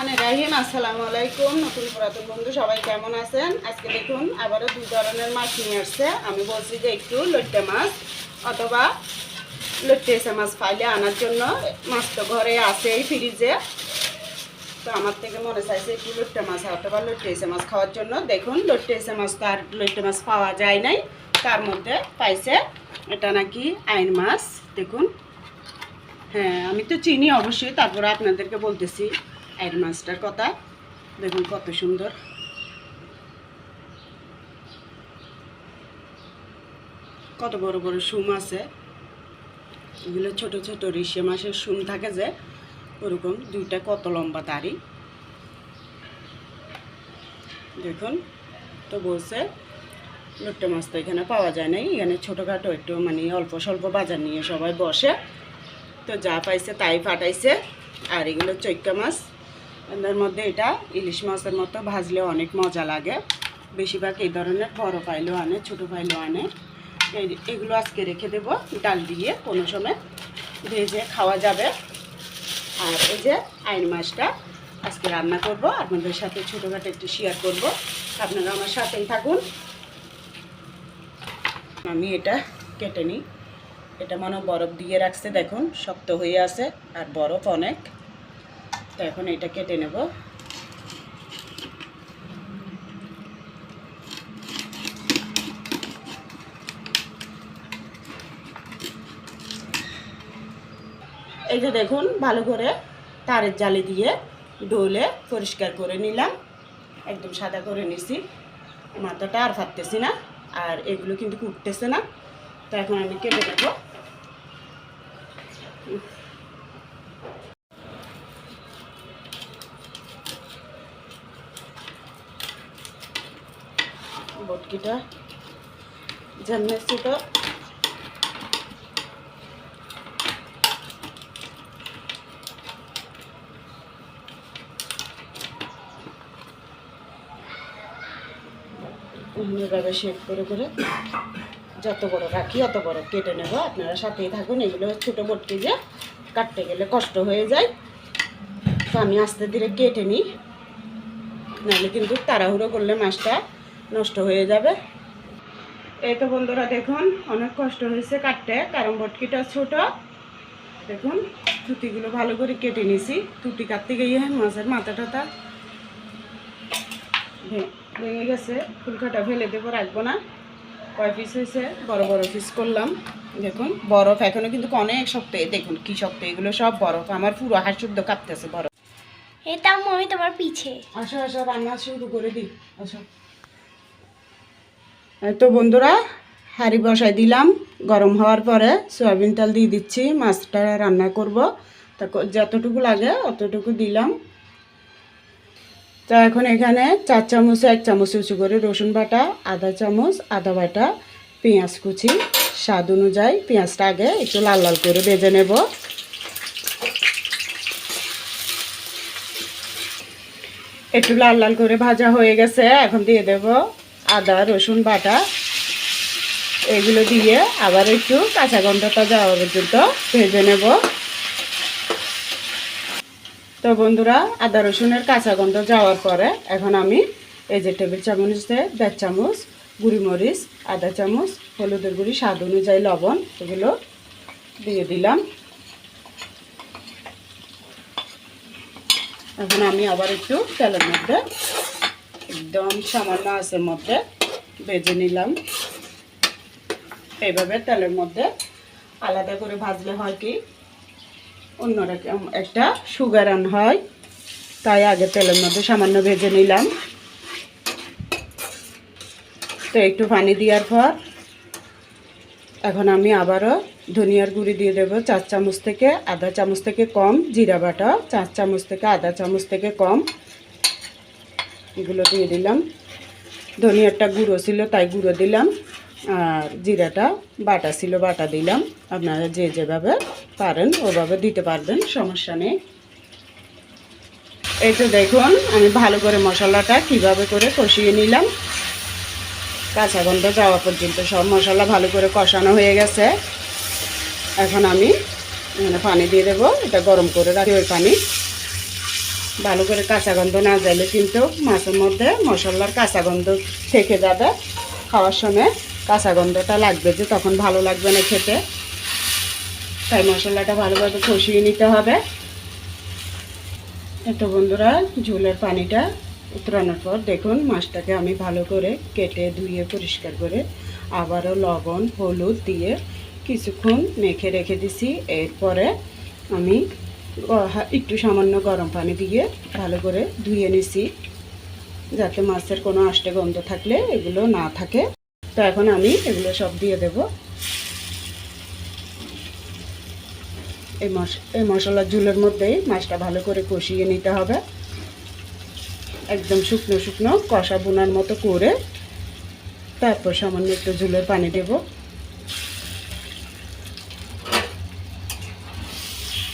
রহমানির রহিম। আসসালামু আলাইকুম। নতুন পুরাতন বন্ধু সবাই কেমন আছেন? আজকে দেখুন আবারও দুই ধরনের মাছ নিয়ে আসছে। আমি বলছি যে একটু লইট্টা মাছ অথবা লইট্টা মাছ ফাইলে আনার জন্য। মাছ তো ঘরে আছে এই ফ্রিজে, তো আমার থেকে মনে চাইছে একটু লইট্টা মাছ অথবা লইট্টা মাছ খাওয়ার জন্য। দেখুন লইট্টা মাছ তো আর লইট্টা মাছ পাওয়া যায় নাই, তার মধ্যে পাইছে এটা নাকি আইন মাছ। দেখুন, হ্যাঁ আমি তো চিনি অবশ্যই, তারপরে আপনাদেরকে বলতেছি আইন মাছটার কথা। দেখুন কত সুন্দর, কত বড় বড় শুম আছে। এগুলো ছোট ছোট রিসে মাছের শুম থাকে যে, ওরকম দুইটা কত লম্বা দাড়ি। দেখুন, তো বলছে লইট্টা মাছ তো এখানে পাওয়া যায় নাই, এখানে ছোটোখাটো একটু মানে অল্প স্বল্প বাজার নিয়ে সবাই বসে, তো যা পাইছে তাই পাঠাইছে। আর এগুলো চৈক্কা মাছ, এর মধ্যে এটা ইলিশ মাছের মতো ভাজলে অনেক মজা লাগে। বেশিরভাগ এই ধরনের বড় পাইলেও আনে, ছোটো পাইলেও আনে। এগুলো আজকে রেখে দেব, ডাল দিয়ে কোনো সময় ভেজে খাওয়া যাবে। আর এই যে আইন মাছটা আজকে রান্না করব, আপনাদের সাথে ছোটোখাটো একটু শেয়ার করব, আপনারা আমার সাথেই থাকুন। আমি এটা কেটে নিই। এটা মনে বরফ দিয়ে রাখছে, দেখুন শক্ত হয়ে আছে আর বরফ অনেক। তো এখন এটা কেটে নেব। এই যে দেখুন ভালো করে তারের জালি দিয়ে ডলে পরিষ্কার করে নিলাম, একদম সাদা করে নিছি। মাথাটা আর ফাটতেছি না, আর এগুলো কিন্তু উঠতেছে না। তো এখন আমি কেটে নেব। বটকিটা যেমন ছোট, এভাবে শেপ করে করে যত বড় রাখি অত বড় কেটে নেব। আপনারা সাথেই থাকুন। এগুলো ছোটো বটকি যে কাটতে গেলে কষ্ট হয়ে যায়, তো আমি আস্তে ধীরে কেটে নিই, নাহলে কিন্তু তাড়াহুড়ো করলে মাছটা নষ্ট হয়ে যাবে। এই তো বন্ধুরা দেখুন অনেক কষ্ট হয়েছে কাটতে, কারণ বটকিটা ছোট। দেখুন তুতিগুলো ভালো করে কেটে নিছি। তুতি কাটতে গিয়ে মাছের মাথাটা ভেঙে গেছে, ফুলকাটা ফেলে দেবো, রাখবো না। কয় পিস হয়েছে, বড় বড় পিস করলাম। দেখুন বরফ এখনো কিন্তু অনেক শক্ত, দেখুন কি শক্ত, এগুলো সব বরফ। আমার পুরো হাত শুদ্ধ কাঁপতেছে বরফ। এটা আমি তোমার পিছে আসো আসো, রান্না শুরু করে দিই, আসো। তো বন্ধুরা হাঁড়ি বসাই দিলাম, গরম হওয়ার পরে সয়াবিন তেল দিয়ে দিচ্ছি। মাছটা রান্না করব, তা যতটুকু লাগে অতটুকু দিলাম। তো এখন এখানে 4 চামচ 1 চামচ উঁচু করে রসুন বাটা, আধা চামচ আদা বাটা, পেঁয়াজ কুচি, স্বাদ অনুযায়ী। পেঁয়াজটা আগে একটু লাল লাল করে ভেজে নেব। একটু লাল লাল করে ভাজা হয়ে গেছে, এখন দিয়ে দেব আদা রসুন বাটা। এগুলো দিয়ে আবার একটু কাঁচা গন্ধটা যাওয়া পর্যন্ত ভেজে নেব। তো বন্ধুরা আদা রসুনের কাঁচা গন্ধ যাওয়ার পরে এখন আমি এই যে টেবিল চামচে 1.5 চামচ গুঁড়িমরিচ, আধা চামচ হলুদের গুঁড়ি, স্বাদ অনুযায়ী লবণ, এগুলো দিয়ে দিলাম। এখন আমি আবার একটু তেলের মধ্যে একদম সামান্য আঁচের মধ্যে ভেজে নিলাম। এইভাবে তেলের মধ্যে আলাদা করে ভাজলে হয় কি অন্যরকম একটা সুগারান হয়, তাই আগে তেলের মধ্যে সামান্য ভেজে নিলাম। তো একটু পানি দেওয়ার পর এখন আমি আবারও ধনিয়ার গুঁড়ি দিয়ে দেবো 4 চামচ থেকে আধা চামচ থেকে কম, জিরা বাটা 4 চামচ থেকে আধা চামচ থেকে কম, এগুলো দিয়ে দিলাম। ধনিয়ারটা গুঁড়ো ছিল তাই গুঁড়ো দিলাম, আর জিরাটা বাটা ছিল বাটা দিলাম। আপনারা যে যেভাবে পারেন ওভাবে দিতে পারবেন, সমস্যা নেই। এই তো দেখুন আমি ভালো করে মশলাটা কিভাবে করে কষিয়ে নিলাম, কাঁচা গন্ধ যাওয়া পর্যন্ত সব মশলা ভালো করে কষানো হয়ে গেছে। এখন আমি এখানে পানি দিয়ে দেবো, এটা গরম করে রাখি ওই পানি। ভালো করে কাঁচা গন্ধ না যাইলে কিন্তু মাছের মধ্যে মশলার কাঁচা গন্ধ থেকে যাবে, খাওয়ার সময় কাঁচা গন্ধটা লাগবে, যে তখন ভালো লাগবে না খেতে। তাই মশলাটা ভালোভাবে কষিয়ে নিতে হবে। তো বন্ধুরা, ঝোলের পানিটা উতরানোর পর দেখুন মাছটাকে আমি ভালো করে কেটে ধুয়ে পরিষ্কার করে আবারও লবণ হলুদ দিয়ে কিছুক্ষণ মেখে রেখে দিছি। এরপরে আমি একটু সামান্য গরম পানি দিয়ে ভালো করে ধুয়ে নিছি, যাতে মাছের কোনো আষ্টে গন্ধ থাকলে এগুলো না থাকে। তো এখন আমি এগুলো সব দিয়ে দেব। এই মশলার ঝোলের মধ্যেই মাছটা ভালো করে কষিয়ে নিতে হবে, একদম শুকনো শুকনো কষা বোনার মতো করে। তারপর সামান্য একটু ঝোলের পানি দেব।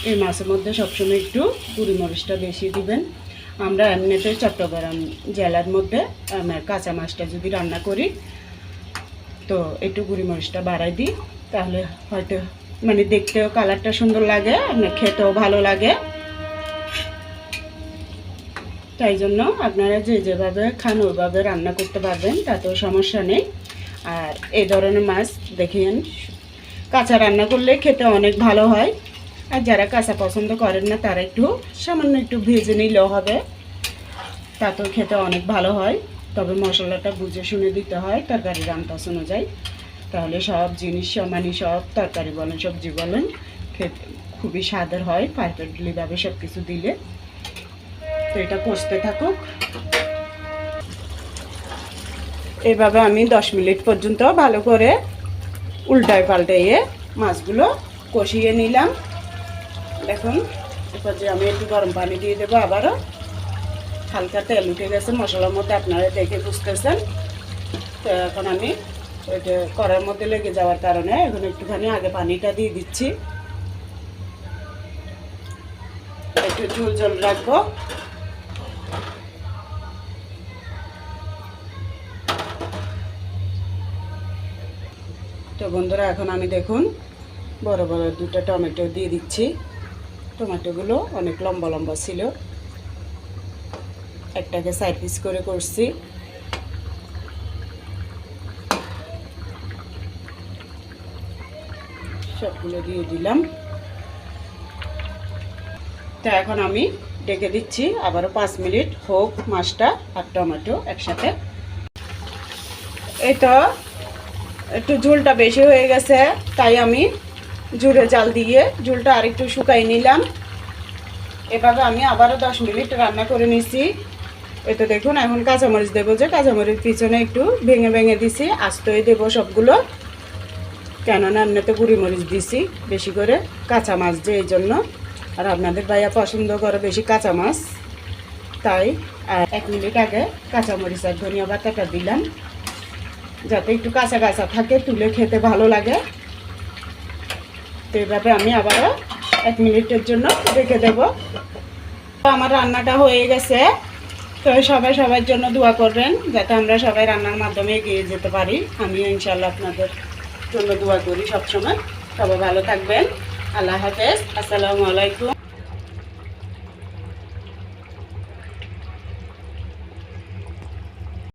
এই মাছের মধ্যে সবসময় একটু গুঁড়ি মরিচটা বেশি দিবেন। আমরা এমনিতে চট্টগ্রাম জেলার মধ্যে কাঁচা মাছটা যদি রান্না করি তো একটু গুঁড়ি মরিচটা বাড়াই দিই, তাহলে হয়তো মানে দেখতেও কালারটা সুন্দর লাগে, আপনার খেতেও ভালো লাগে। তাই জন্য আপনারা যেভাবে খান ওইভাবে রান্না করতে পারবেন, তাতেও সমস্যা নেই। আর এই ধরনের মাছ দেখেন কাঁচা রান্না করলে খেতে অনেক ভালো হয়। আর যারা কাঁচা পছন্দ করেন না তারা একটু সামান্য একটু ভেজে নিলেও হবে, তাতেও খেতে অনেক ভালো হয়। তবে মশলাটা বুঝে শুনে দিতে হয় তরকারির আন্দাজ অনুযায়ী, তাহলে সব জিনিস মানে সব তরকারি বলেন সবজি বলেন খেতে খুবই স্বাদের হয় পারফেক্টলিভাবে সব কিছু দিলে। তো এটা কষতে থাকুক। এভাবে আমি 10 মিনিট পর্যন্ত ভালো করে উল্টায় পাল্টাইয়ে মাছগুলো কষিয়ে নিলাম। দেখুন এরপর যে আমি একটু গরম পানি দিয়ে দেবো আবারও। হালকা তেল উঠে গেছে মশলার মধ্যে, আপনারা দেখে বুঝতেছেন। তো এখন আমি ওইটা কড়ার মধ্যে লেগে যাওয়ার কারণে এখন একটুখানি আগে পানিটা দিয়ে দিচ্ছি, একটু ঝোল ঝোল রাখবো। তো বন্ধুরা, এখন আমি দেখুন বড় বড় দুটো টমেটো দিয়ে দিচ্ছি। টমেটোগুলো অনেক লম্বা লম্বা ছিল, একটাকে 4 পিস করে করছি। সবগুলো দিয়ে দিলাম। তো এখন আমি ডেকে দিচ্ছি আবারও 5 মিনিট হোক মাছটা আর টমেটো একসাথে। এই তো একটু ঝোলটা বেশি হয়ে গেছে, তাই আমি জোরে জাল দিয়ে ঝোলটা আরেকটু শুকাই নিলাম। এভাবে আমি আবারও 10 মিনিট রান্না করে নিছি। এতে দেখুন এখন কাঁচামরিচ দেবো, যে কাঁচামরিচ পিছনে একটু ভেঙে ভেঙে দিছি, আস্তই দেবো সবগুলো, কেননা এমনিতে গুঁড়ি মরিচ দিছি বেশি করে, কাঁচা মাছ যে এই জন্য। আর আপনাদের ভাইয়া পছন্দ করে বেশি কাঁচা মাছ, তাই 1 মিনিট আগে কাঁচামরিচ আর ধনিয়া পাতাটা দিলাম, যাতে একটু কাঁচা কাঁচা থাকে, তুলে খেতে ভালো লাগে। তো এইভাবে আমি আবারও 1 মিনিটের জন্য রেখে দেব। আমার রান্নাটা হয়ে গেছে। তো সবার জন্য দোয়া করবেন, যাতে আমরা সবাই রান্নার মাধ্যমে এগিয়ে যেতে পারি। আমিও ইনশাল্লাহ আপনাদের জন্য দোয়া করি সবসময়। সবাই ভালো থাকবেন। আল্লাহ হাফেজ। আসসালামু আলাইকুম।